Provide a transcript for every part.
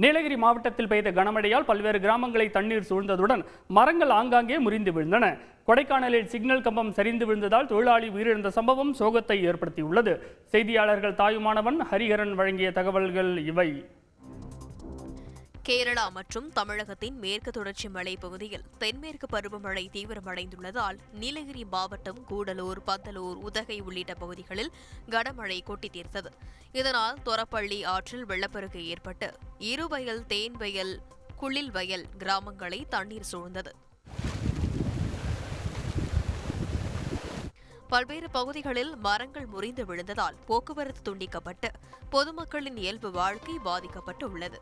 நீலகிரி மாவட்டத்தில் பெய்த கனமழையால் பல்வேறு கிராமங்களை தண்ணீர் சூழ்ந்ததுடன் மரங்கள் ஆங்காங்கே முறிந்து விழுந்தன. கொடைக்கானலில் சிக்னல் கம்பம் சரிந்து விழுந்ததால் தொழிலாளி உயிரிழந்த சம்பவம் சோகத்தை ஏற்படுத்தியுள்ளது. செய்தியாளர்கள் தாயுமானவன் ஹரிஹரன் வழங்கிய தகவல்கள் இவை. கேரளா மற்றும் தமிழகத்தின் மேற்கு தொடர்ச்சி மலை பகுதியில் தென்மேற்கு பருவமழை தீவிரமடைந்துள்ளதால் நீலகிரி மாவட்டம் கூடலூர், பந்தலூர், உதகை உள்ளிட்ட பகுதிகளில் கனமழை கொட்டி தீர்த்தது. இதனால் தொரப்பள்ளி ஆற்றில் வெள்ளப்பெருக்கு ஏற்பட்டு இருவயல், தேன்வயல், குளில் வயல் கிராமங்களை தண்ணீர் சூழ்ந்தது. பல்வேறு பகுதிகளில் மரங்கள் முறிந்து விழுந்ததால் போக்குவரத்து துண்டிக்கப்பட்டு பொதுமக்களின் இயல்பு வாழ்க்கை பாதிக்கப்பட்டு உள்ளது.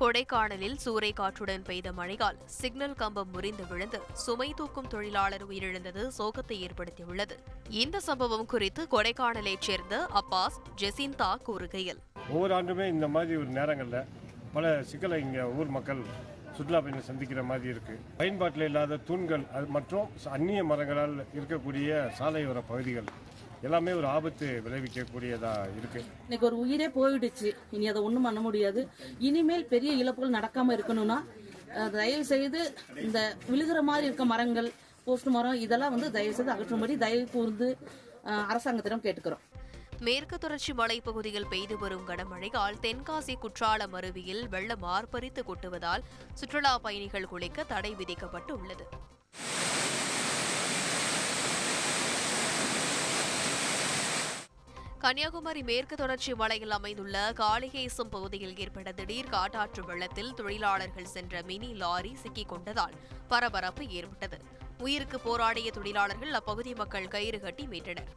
கொடைக்கானலில் சூறைக்காற்றுடன் பெய்த மழையால் சிக்னல் கம்பம் முறிந்து விழுந்து சுமை தூக்கும் தொழிலாளர் உயிரிழந்தது சோகத்தை ஏற்படுத்தியுள்ளது. இந்த சம்பவம் குறித்து கொடைக்கானலைச் சேர்ந்த அப்பாஸ் ஜெசிந்தா கூறுகையில், ஒவ்வொரு ஆண்டுமே இந்த மாதிரி ஒரு நேரங்களில் பல சிக்கலை இங்கே ஊர் மக்கள் சுற்றுலா பயணிகள் சந்திக்கிற மாதிரி இருக்கு. பயன்பாட்டில் இல்லாத தூண்கள் மற்றும் அந்நிய மரங்களால் இருக்கக்கூடிய சாலையோர பகுதிகள் எல்லாமே ஒரு ஆபத்து விளைவிக்கக்கூடியதா இருக்கு. இன்னைக்கு ஒரு உயிரே போயிடுச்சு, இனி அதை ஒன்றும் பண்ண முடியாது. இனிமேல் பெரிய இழப்புகள் நடக்காம இருக்கணும்னா தயவு செய்து இந்த விழுகிற மாதிரி இருக்க மரங்கள், போஸ்ட் மரம் இதெல்லாம் தயவு செய்து அகற்றும்படி தயவு கூர்ந்து அரசாங்கத்திடம் கேட்டுக்கிறோம். மேற்கு தொடர்ச்சி மலைப்பகுதியில் பெய்து வரும் கனமழையால் தென்காசி குற்றாலம் அருவியில் வெள்ளம் ஆர்ப்பரித்து கொட்டுவதால் சுற்றுலா பயணிகள் குளிக்க தடை விதிக்கப்பட்டு உள்ளது. கன்னியாகுமரி மேற்கு தொடர்ச்சி மலையில் அமைந்துள்ள காளிகேசம் பகுதியில் ஏற்பட்ட திடீர் காட்டாற்று வெள்ளத்தில் தொழிலாளர்கள் சென்ற மினி லாரி சிக்கிக் கொண்டதால் பரபரப்பு ஏற்பட்டது. உயிருக்கு போராடிய தொழிலாளர்கள் அப்பகுதி மக்கள் கயிறு கட்டி மீட்டனர்.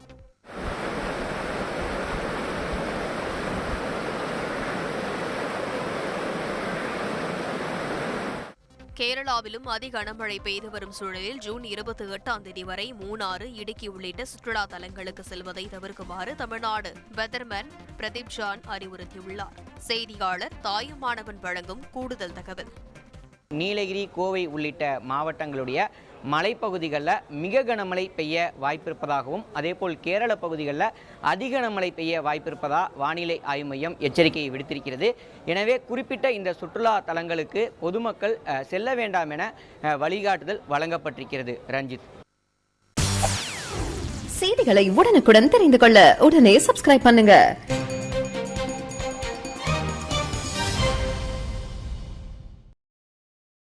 கேரளாவிலும் கனமழை பெய்து வரும் சூழலில் ஜூன் 28ஆம் தேதி வரை மூணாறு, இடுக்கி உள்ளிட்ட சுற்றுலா தலங்களுக்கு செல்வதை தவிர்க்குமாறு தமிழ்நாடு வெதர்மேன் பிரதீப் ஜான் அறிவுறுத்தியுள்ளார். செய்தியாளர் தாயுமானவன் வழங்கும் கூடுதல் தகவல். நீலகிரி, கோவை உள்ளிட்ட மாவட்டங்களுடைய மலைப்பகுதிகளில் மிக கனமழை பெய்ய வாய்ப்பிருப்பதாகவும் அதேபோல் கேரள பகுதிகளில் அதிக கனமழை பெய்ய வாய்ப்பிருப்பதாக வானிலை ஆய்வு மையம் எச்சரிக்கையை விடுத்திருக்கிறது. எனவே குறிப்பிட்ட இந்த சுற்றுலா தலங்களுக்கு பொதுமக்கள் செல்ல வேண்டாம் என வழிகாட்டுதல் வழங்கப்பட்டிருக்கிறது. ரஞ்சித், செய்திகளை உடனுக்குடன் தெரிந்து கொள்ள உடனே சப்ஸ்கிரைப் பண்ணுங்க.